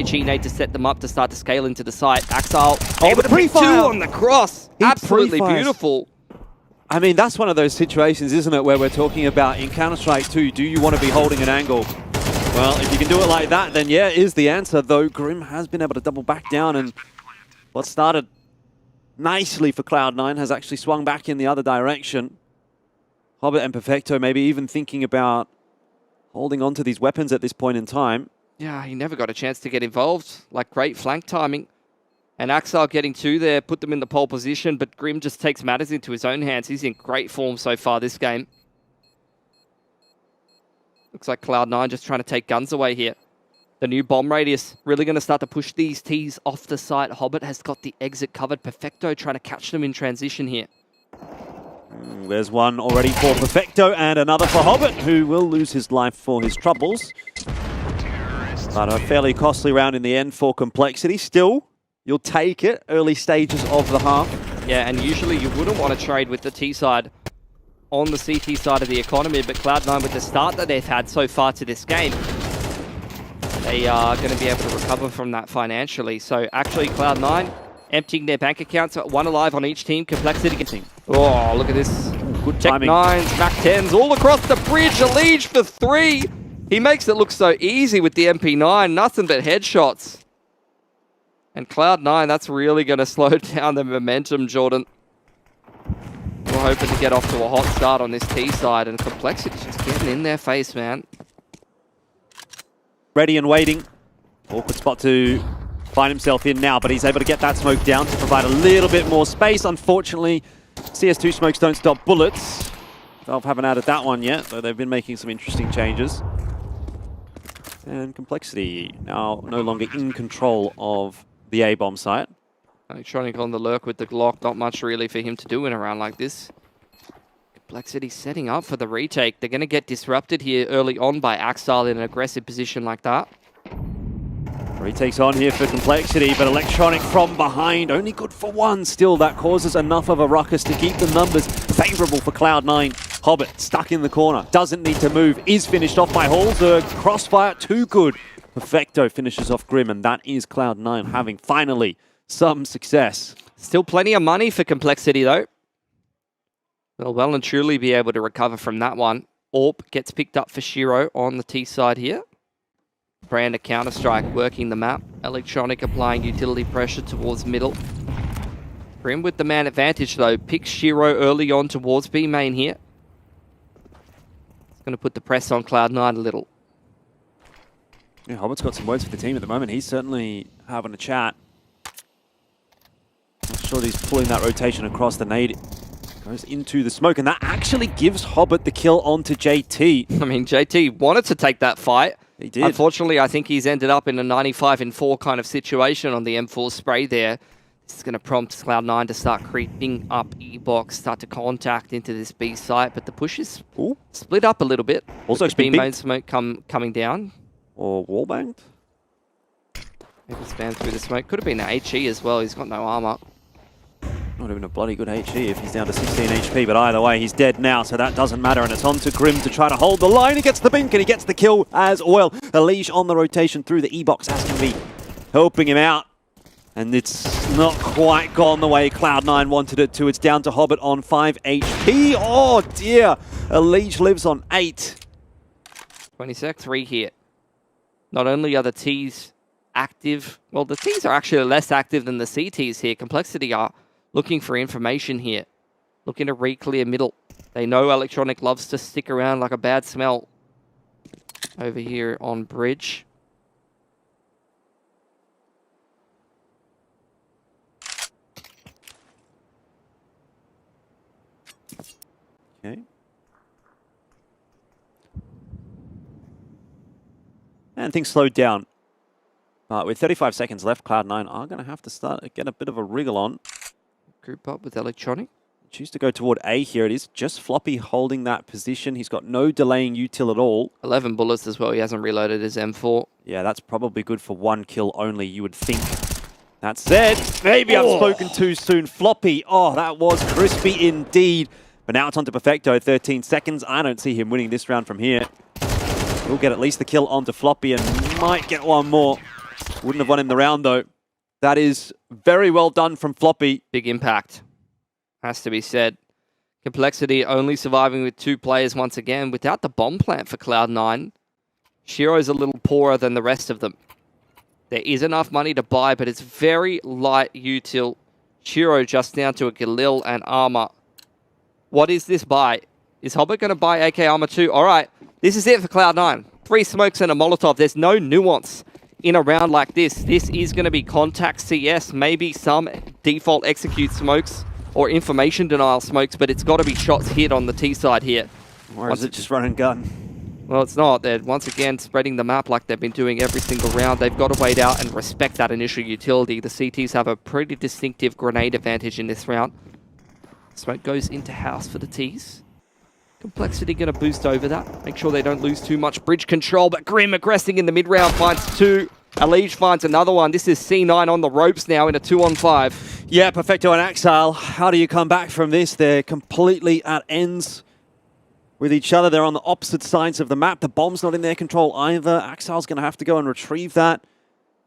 AG need to set them up to start to scale into the site. AxiLe able the to pick 2 pre-fire on the cross. He Absolutely pre-fires. beautiful. I mean, that's one of those situations, isn't it, where we're talking about in Counter-Strike 2, do you want to be holding an angle? Well, if you can do it like that, then yeah, is the answer, though Grim has been able to double back down, and what started nicely for Cloud9 has actually swung back in the other direction. Hobbit and Perfecto maybe even thinking about holding on to these weapons at this point in time. Yeah, he never got a chance to get involved. Like, great flank timing. And AxiLe getting 2 there, put them in the pole position, but Grim just takes matters into his own hands. He's in great form so far this game. Looks like Cloud9 just trying to take guns away here. The new bomb radius really going to start to push these Ts off the site. Hobbit has got the exit covered. Perfecto trying to catch them in transition here. There's one already for Perfecto and another for Hobbit, who will lose his life for his troubles. But a fairly costly round in the end for Complexity. Still, you'll take it early stages of the half. Yeah, and usually you wouldn't want to trade with the T side on the CT side of the economy, but Cloud9 with the start that they've had so far to this game, they are going to be able to recover from that financially. So actually Cloud9 emptying their bank accounts, 1 alive on each team. Complexity getting... Oh, look at this. Good Tech timing. 9s, Mac 10s, all across the bridge. Elige for 3. He makes it look so easy with the MP9. Nothing but headshots. And Cloud9, that's really going to slow down the momentum, Jordan. We're hoping to get off to a hot start on this T side, and Complexity's just getting in their face, man. Ready and waiting. Awkward spot to find himself in now, but he's able to get that smoke down to provide a little bit more space. Unfortunately, CS2 smokes don't stop bullets. Valve haven't added that one yet, though they've been making some interesting changes. And Complexity now no longer in control of the A-bomb site. Electronic on the lurk with the Glock. Not much really for him to do in a round like this. Complexity setting up for the retake. They're going to get disrupted here early on by AxiLe in an aggressive position like that. Retake's on here for Complexity, but Electronic from behind, only good for 1. Still, that causes enough of a ruckus to keep the numbers favorable for Cloud9. Hobbit stuck in the corner, doesn't need to move, is finished off by Holzberg. Crossfire, too good. Perfecto finishes off Grim, and that is Cloud9 having finally some success. Still plenty of money for Complexity, though. They'll well and truly be able to recover from that one. AWP gets picked up for Shiro on the T side here. Brand of Counter-Strike working the map. Electronic applying utility pressure towards middle. Grim with the man advantage, though. Picks Shiro early on towards B main here. It's going to put the press on Cloud9 a little. Yeah, Hobbit's got some words for the team at the moment. He's certainly having a chat. Not sure he's pulling that rotation across the nade. Goes into the smoke, and that actually gives Hobbit the kill onto JT. I mean, JT wanted to take that fight. He did. Unfortunately, I think he's ended up in a 95-4 kind of situation on the M4 spray there. This is going to prompt Cloud9 to start creeping up E-box, start to contact into this B site, but the push is split up a little bit. Also, B main smoke coming down. Or wallbanged? Maybe spam through the smoke. Could have been an HE as well. He's got no armor. Not even a bloody good HE if he's down to 16 HP, but either way, he's dead now, so that doesn't matter, and it's on to Grim to try to hold the line. He gets the bink, and he gets the kill as well. Elige on the rotation through the E-box has to be helping him out, and it's not quite gone the way Cloud9 wanted it to. It's down to Hobbit on 5 HP. Oh dear, Elige lives on 8. 20 sec, 3 here. Not only are the Ts active, well, the Ts are actually less active than the CTs here. Complexity are looking for information here. Looking to re-clear middle. They know Electronic loves to stick around like a bad smell. Over here on bridge. Okay. And things slowed down. But with 35 seconds left, Cloud9 are going to have to get a bit of a wriggle on. Group up with Electronic. Choose to go toward A here. It is just Floppy holding that position. He's got no delaying util at all. 11 bullets as well. He hasn't reloaded his M4. Yeah, that's probably good for 1 kill only, you would think. That said, maybe I've spoken too soon. Floppy, oh, that was crispy indeed. But now it's on to Perfecto, 13 seconds. I don't see him winning this round from here. We'll get at least the kill onto Floppy and might get one more. Wouldn't have won him the round, though. That is very well done from Floppy. Big impact, has to be said. Complexity only surviving with 2 players once again without the bomb plant for Cloud9. Shiro's a little poorer than the rest of them. There is enough money to buy, but it's very light util. Shiro just down to a Galil and armor. What is this buy? Is Hobbit going to buy AK armor too? All right, this is it for Cloud9. 3 smokes and a Molotov. There's no nuance in a round like this. This is going to be contact CS, maybe some default execute smokes or information denial smokes, but it's got to be shots hit on the T side here. Or is it just run and gun? Well, it's not. They're once again spreading the map like they've been doing every single round. They've got to wait out and respect that initial utility. The CTs have a pretty distinctive grenade advantage in this round. Smoke goes into house for the Ts. Complexity going to boost over that. Make sure they don't lose too much bridge control, but Grim aggressing in the mid-round finds 2. Alige finds another one. This is C9 on the ropes now in a 2-on-5. Yeah, Perfecto and AxiLe. How do you come back from this? They're completely at ends with each other. They're on the opposite sides of the map. The bomb's not in their control either. AxiLe's going to have to go and retrieve that.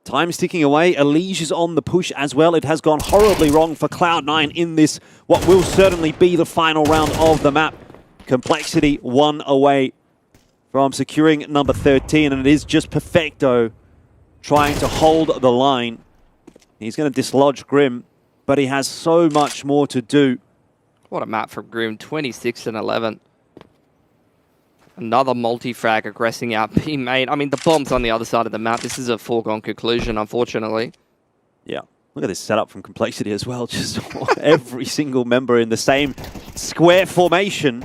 Time's ticking away. Alige is on the push as well. It has gone horribly wrong for Cloud9 in this, what will certainly be the final round of the map. Complexity 1 away from securing number 13, and it is just Perfecto trying to hold the line. He's going to dislodge Grim, but he has so much more to do. What a map from Grim, 26 and 11. Another multi-frag aggressing out B main. I mean, the bomb's on the other side of the map. This is a foregone conclusion, unfortunately. Yeah. Look at this setup from Complexity as well. Just every single member in the same square formation.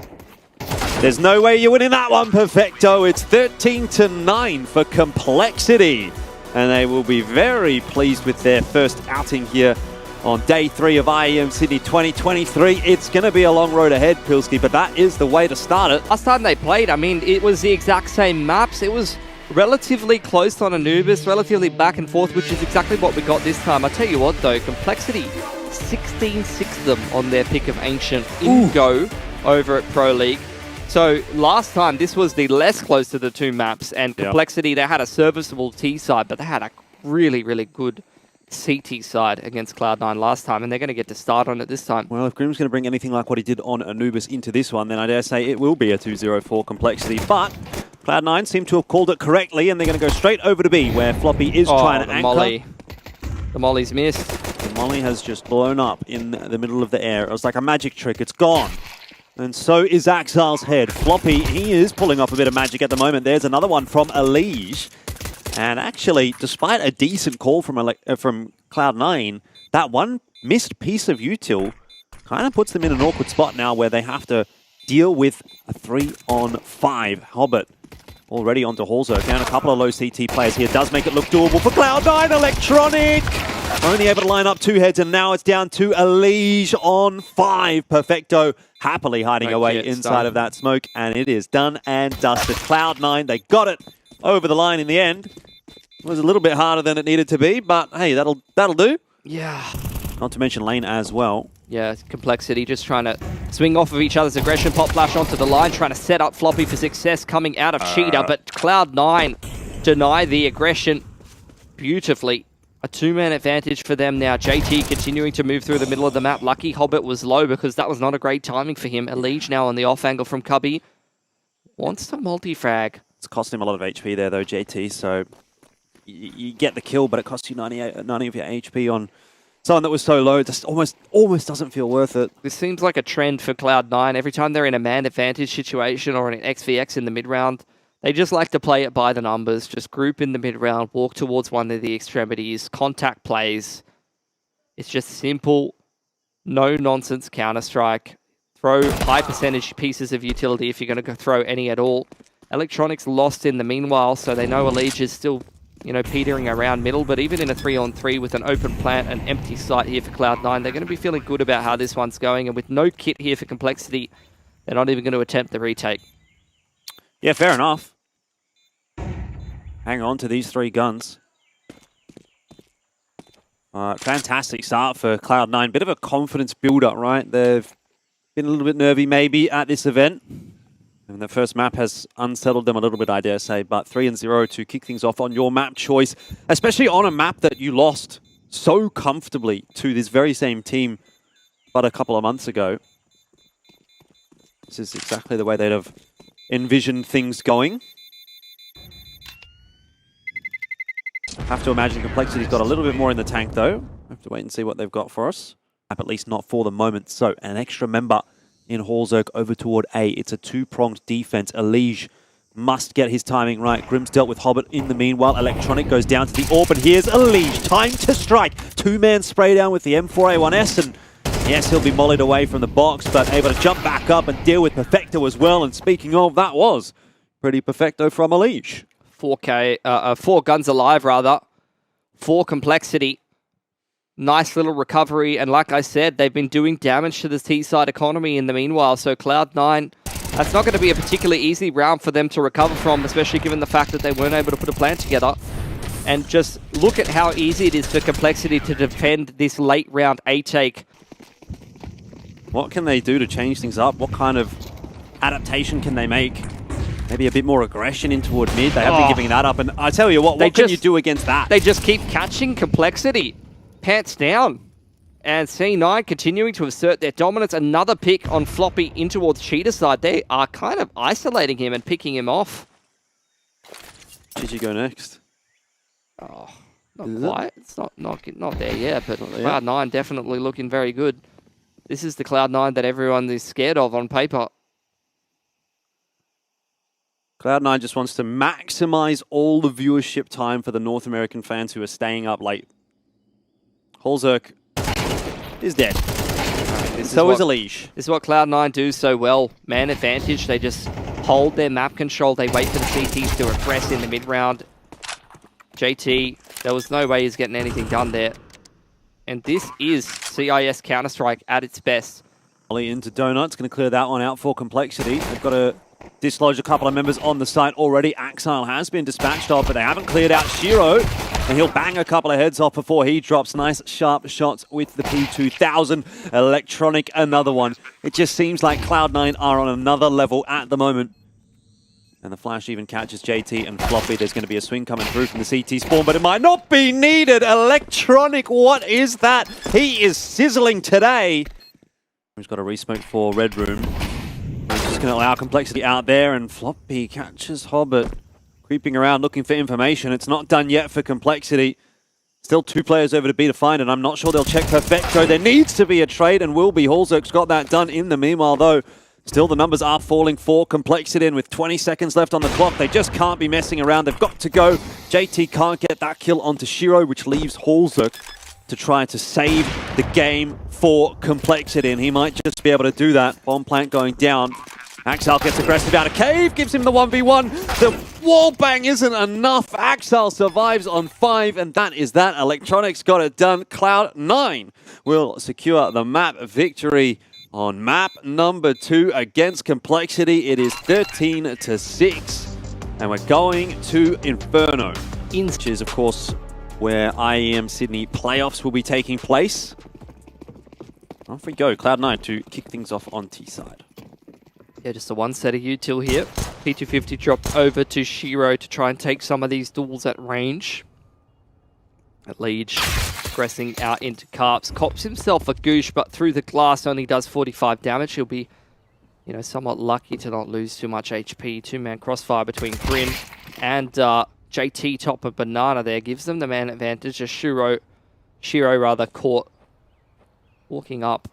There's no way you're winning that one, Perfecto. It's 13-9 for Complexity. And they will be very pleased with their first outing here on day 3 of IEM Sydney 2023. It's going to be a long road ahead, Pilski, but that is the way to start it. Last time they played, I mean, it was the exact same maps. It was relatively close on Anubis, relatively back and forth, which is exactly what we got this time. I tell you what, though, Complexity 16-6 them on their pick of Ancient in Go over at Pro League. So last time, this was the less close to the 2 maps, and Complexity, they had a serviceable T side, but they had a really, really good CT side against Cloud9 last time, and they're going to get to start on it this time. Well, if Grim's going to bring anything like what he did on Anubis into this one, then I dare say it will be a 2-0 Complexity. But Cloud9 seem to have called it correctly, and they're going to go straight over to B, where Floppy is trying to anchor. Molly. The Molly's missed. The Molly has just blown up in the middle of the air. It was like a magic trick. It's gone. And so is AxiLe's head. Floppy, he is pulling off a bit of magic at the moment. There's another one from Alige. And actually, despite a decent call from Cloud9, that one missed piece of util kind of puts them in an awkward spot now where they have to deal with a 3-on-5. Hobbit already onto Halzo. Down a couple of low CT players here. Does make it look doable for Cloud9. Electronic! Only able to line up 2 heads, and now it's down to Alige on 5. Perfecto happily hiding away inside of that smoke, and it is done and dusted. Cloud9, they got it over the line in the end. It was a little bit harder than it needed to be, but hey, that'll do. Yeah. Not to mention Lane as well. Yeah, Complexity just trying to swing off of each other's aggression, pop flash onto the line, trying to set up Floppy for success coming out of Cheetah, but Cloud9 deny the aggression beautifully. A 2-man advantage for them now. JT continuing to move through the middle of the map. Lucky Hobbit was low because that was not a great timing for him. Alige now on the off angle from Cubby. Wants to multi-frag. It's cost him a lot of HP there though, JT, so you get the kill, but it costs you 90 of your HP on someone that was so low. It just almost doesn't feel worth it. This seems like a trend for Cloud9. Every time they're in a man advantage situation or an XVX in the mid-round, they just like to play it by the numbers. Just group in the mid-round, walk towards one of the extremities, contact plays. It's just simple, no-nonsense Counter-Strike. Throw high percentage pieces of utility if you're going to throw any at all. Electronics lost in the meanwhile, so they know Alige is still, petering around middle, but even in a 3-on-3 with an open plant and empty site here for Cloud9, they're going to be feeling good about how this one's going, and with no kit here for Complexity, they're not even going to attempt the retake. Yeah, fair enough. Hang on to these 3 guns. Fantastic start for Cloud9. Bit of a confidence build-up, right? They've been a little bit nervy maybe at this event. And the first map has unsettled them a little bit, I dare say, but 3-0 to kick things off on your map choice, especially on a map that you lost so comfortably to this very same team but a couple of months ago. This is exactly the way they'd have envisioned things going. Have to imagine Complexity's got a little bit more in the tank, though. Have to wait and see what they've got for us. At least not for the moment. So, an extra member in Hallzerk over toward A. It's a two-pronged defense. Elige must get his timing right. Grim's dealt with Hobbit in the meanwhile. Electronic goes down to the orb, and here's Elige. Time to strike. Two-man spray down with the M4A1S, and yes, he'll be mollied away from the box, but able to jump back up and deal with Perfecto as well. And speaking of, that was pretty Perfecto from Elige. 4 guns alive, rather. 4 Complexity. Nice little recovery, and like I said, they've been doing damage to the T-side economy in the meanwhile, so Cloud9, that's not going to be a particularly easy round for them to recover from, especially given the fact that they weren't able to put a plan together. And just look at how easy it is for Complexity to defend this late round A-take. What can they do to change things up? What kind of adaptation can they make? Maybe a bit more aggression in toward mid. They have been giving that up, and I tell you what can you do against that? They just keep catching Complexity. Pants down. And C9 continuing to assert their dominance. Another pick on Floppy in towards Cheetah side. They are kind of isolating him and picking him off. Did you go next? Oh, not quite. It's not there yet, but Cloud9 definitely looking very good. This is the Cloud9 that everyone is scared of on paper. Cloud9 just wants to maximize all the viewership time for the North American fans who are staying up late. Hallzerk is dead. So is Elige. This is what Cloud9 do so well. Man advantage. They just hold their map control. They wait for the CTs to aggress in the mid-round. JT, there was no way he's getting anything done there. And this is CIS Counter-Strike at its best. Ollie into Donuts, going to clear that one out for Complexity. They've got to dislodge a couple of members on the site already. AxiLe has been dispatched off, but they haven't cleared out Shiro. And he'll bang a couple of heads off before he drops. Nice, sharp shots with the P2000. Electronic, another one. It just seems like Cloud9 are on another level at the moment. And the flash even catches JT and Floppy. There's going to be a swing coming through from the CT spawn, but it might not be needed. Electronic, what is that? He is sizzling today. He's got a resmoke for Red Room. He's just going to allow Complexity out there, and Floppy catches Hobbit. Creeping around looking for information. It's not done yet for Complexity. Still 2 players over to B to find, and I'm not sure they'll check Perfecto. There needs to be a trade, and will be. Hallzerk's got that done in the meanwhile, though. Still, the numbers are falling for Complexity, and with 20 seconds left on the clock, they just can't be messing around. They've got to go. JT can't get that kill onto Shiro, which leaves Hallzerk to try to save the game for Complexity, and he might just be able to do that. Bomb plant going down. AxiLe gets aggressive out of cave, gives him the 1v1. The wall bang isn't enough. AxiLe survives on 5, and that is that. Electronics got it done. Cloud9 will secure the map victory on map number 2 against Complexity. It is 13-6, and we're going to Inferno, which is, of course, where IEM Sydney playoffs will be taking place. Off we go, Cloud9 to kick things off on T-side. Yeah, just a one-setter util here. P250 dropped over to Shiro to try and take some of these duels at range. Elige pressing out into Carps. Cops himself a goosh, but through the glass only does 45 damage. He'll be, somewhat lucky to not lose too much HP. 2-man crossfire between Grim and JT top of Banana there. Gives them the man advantage. Just Shiro caught walking up.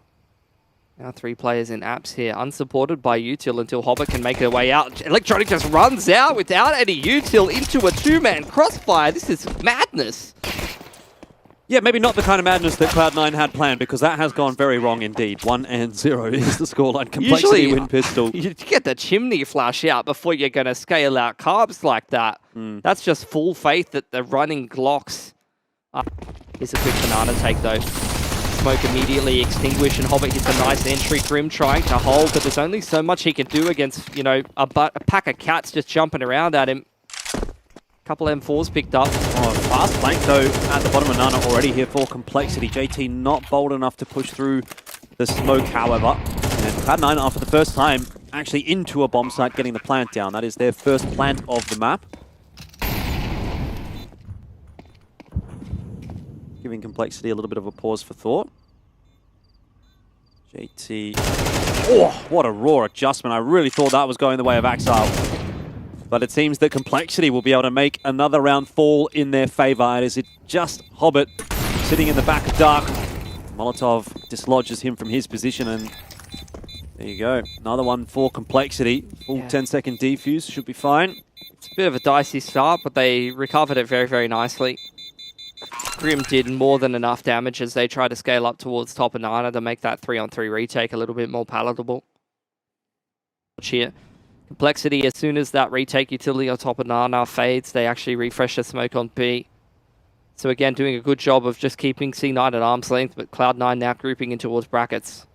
Now 3 players in apps here, unsupported by util until Hobbit can make their way out. Electronic just runs out without any util into a 2-man crossfire. This is madness. Yeah, maybe not the kind of madness that Cloud9 had planned, because that has gone very wrong indeed. 1-0 is the scoreline. Complexity Usually, win pistol. You get the chimney flash out before you're going to scale out carbs like that. That's just full faith that the running Glocks. Here's a quick banana take though. Smoke immediately extinguished, and Hobbit hits a nice entry. Grim trying to hold, but there's only so much he can do against, a pack of cats just jumping around at him. Couple M4s picked up. Oh, fast flank though at the bottom of Nana already here for Complexity. JT not bold enough to push through the smoke, however. And Cloud9 are for the first time actually into a bomb site, getting the plant down. That is their first plant of the map. Giving Complexity a little bit of a pause for thought. JT. Oh, what a raw adjustment. I really thought that was going the way of AxiLe. But it seems that Complexity will be able to make another round fall in their favor. It is just Hobbit sitting in the back of Dark. Molotov dislodges him from his position, and there you go. Another one for Complexity. Full 10-second defuse should be fine. It's a bit of a dicey start, but they recovered it very, very nicely. Grim did more than enough damage as they tried to scale up towards top of Nana to make that 3-on-3 retake a little bit more palatable. Here. Complexity, as soon as that retake utility on top of Nana fades, they actually refresh the smoke on B. So again, doing a good job of just keeping C9 at arm's length, but Cloud9 now grouping in towards brackets.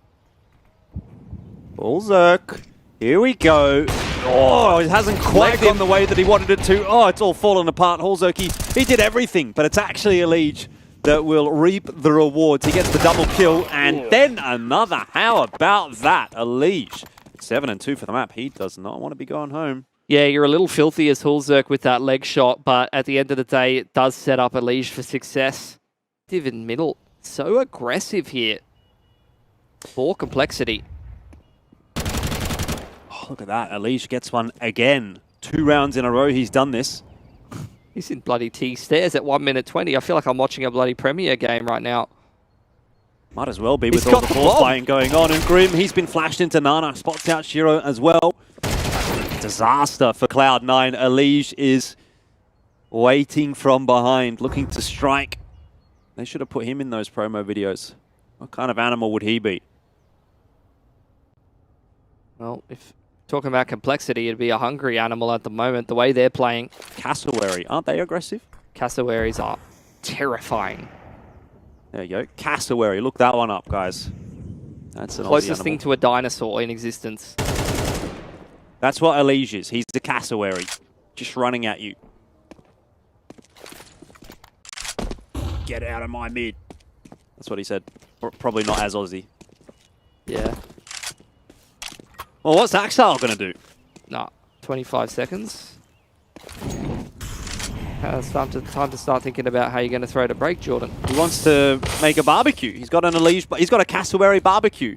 Bullzerk. Here we go. Oh, it hasn't quite gone the way that he wanted it to. Oh, it's all fallen apart. Hulzerk, he did everything, but it's actually Elige that will reap the rewards. He gets the double kill, and then another. How about that? Elige, 7-2 for the map. He does not want to be going home. Yeah, you're a little filthy as Hulzerk with that leg shot, but at the end of the day, it does set up Elige for success. Active in middle. So aggressive here for Complexity. Look at that. Elige gets one again. 2 rounds in a row he's done this. He's in bloody T stairs at 1:20. I feel like I'm watching a bloody Premier game right now. Might as well be with all the ball fighting going on. And Grim, he's been flashed into Nana. Spots out Shiro as well. Disaster for Cloud9. Elige is waiting from behind, looking to strike. They should have put him in those promo videos. What kind of animal would he be? Well, if talking about Complexity, it'd be a hungry animal at the moment, the way they're playing. Cassowary, aren't they aggressive? Cassowaries are terrifying. There you go. Cassowary, look that one up, guys. That's an closest thing to a dinosaur in existence. That's what Elige is. He's the cassowary, just running at you. Get out of my mid. That's what he said. Probably not as Aussie. Yeah. Well, what's AxiLe going to do? Nah, 25 seconds. Time to start thinking about how you're going to throw to break, Jordan. He wants to make a barbecue. He's got an Elige, but he's got a cassowary barbecue.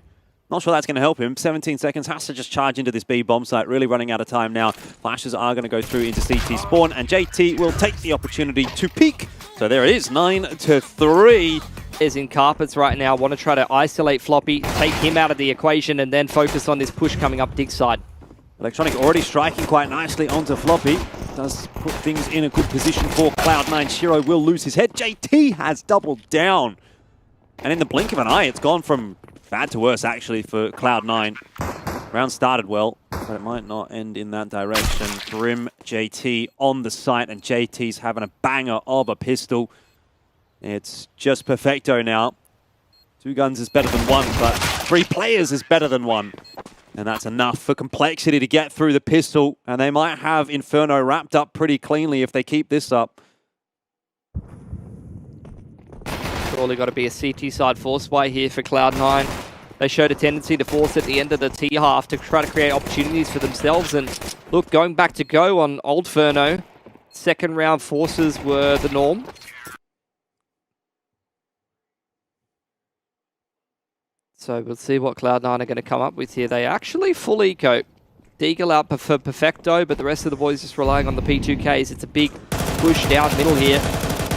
Not sure that's going to help him. 17 seconds, has to just charge into this B bomb site. Really running out of time now. Flashes are going to go through into CT spawn, and JT will take the opportunity to peek. So there it is, 9-3. Is in carpets right now. Want to try to isolate Floppy, take him out of the equation, and then focus on this push coming up dig side. Electronic already striking quite nicely onto Floppy. Does put things in a good position for Cloud9. Shiro will lose his head. JT has doubled down. And in the blink of an eye, it's gone from bad to worse, actually, for Cloud9. Round started well, but it might not end in that direction. Grim, JT on the site, and JT's having a banger of a pistol. It's just perfecto now. 2 guns is better than 1, but 3 players is better than 1. And that's enough for Complexity to get through the pistol, and they might have Inferno wrapped up pretty cleanly if they keep this up. Surely got to be a CT side force buy here for Cloud9. They showed a tendency to force at the end of the T half to try to create opportunities for themselves. And look, going back to go on Old Ferno, second round forces were the norm. So we'll see what Cloud9 are going to come up with here. They actually full eco. Deagle out for Perfecto, but the rest of the boys just relying on the P2Ks. It's a big push down middle here.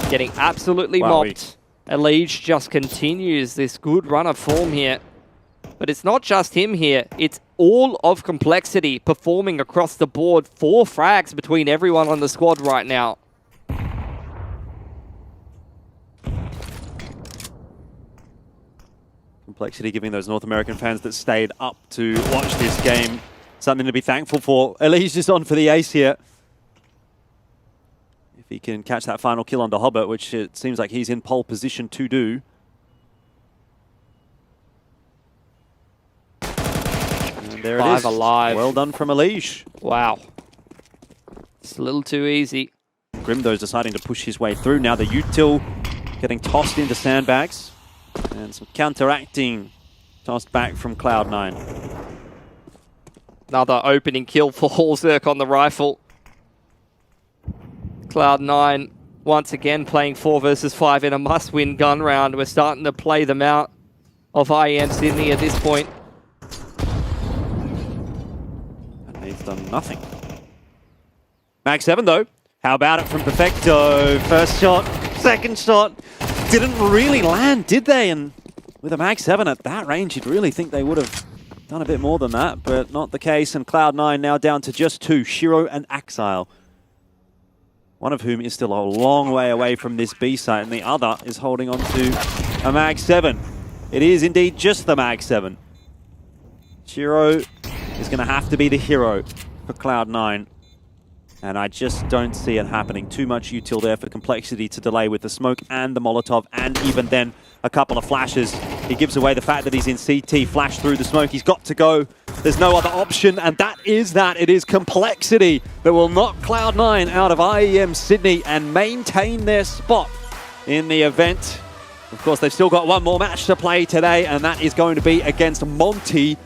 Getting absolutely mopped. Elige just continues this good run of form here. But it's not just him here. It's all of Complexity performing across the board. 4 frags between everyone on the squad right now. Complexity giving those North American fans that stayed up to watch this game something to be thankful for. Elige just on for the ace here. If he can catch that final kill on the Hobbit, which it seems like he's in pole position to do. And there it is. 5 alive. Well done from Elige. Wow. It's a little too easy. Grimdo's deciding to push his way through. Now the util getting tossed into sandbags. And some counteracting tossed back from Cloud9. Another opening kill for Hallzerk on the rifle. Cloud9 once again playing 4 versus 5 in a must-win gun round. We're starting to play them out of IEM Sydney at this point. And he's done nothing. Mag 7 though. How about it from Perfecto? First shot, second shot. Didn't really land, did they? And with a Mag 7 at that range, you'd really think they would have done a bit more than that, but not the case. And Cloud9 now down to just 2, Shiro and AxiLe. One of whom is still a long way away from this B site, and the other is holding on to a Mag 7. It is indeed just the Mag 7. Shiro is going to have to be the hero for Cloud9. And I just don't see it happening. Too much util there for Complexity to delay with the smoke and the Molotov, and even then a couple of flashes. He gives away the fact that he's in CT, flash through the smoke. He's got to go. There's no other option, and that is that. It is Complexity that will knock Cloud9 out of IEM Sydney and maintain their spot in the event. Of course, they've still got one more match to play today, and that is going to be against Monty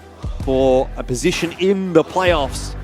for a position in the playoffs.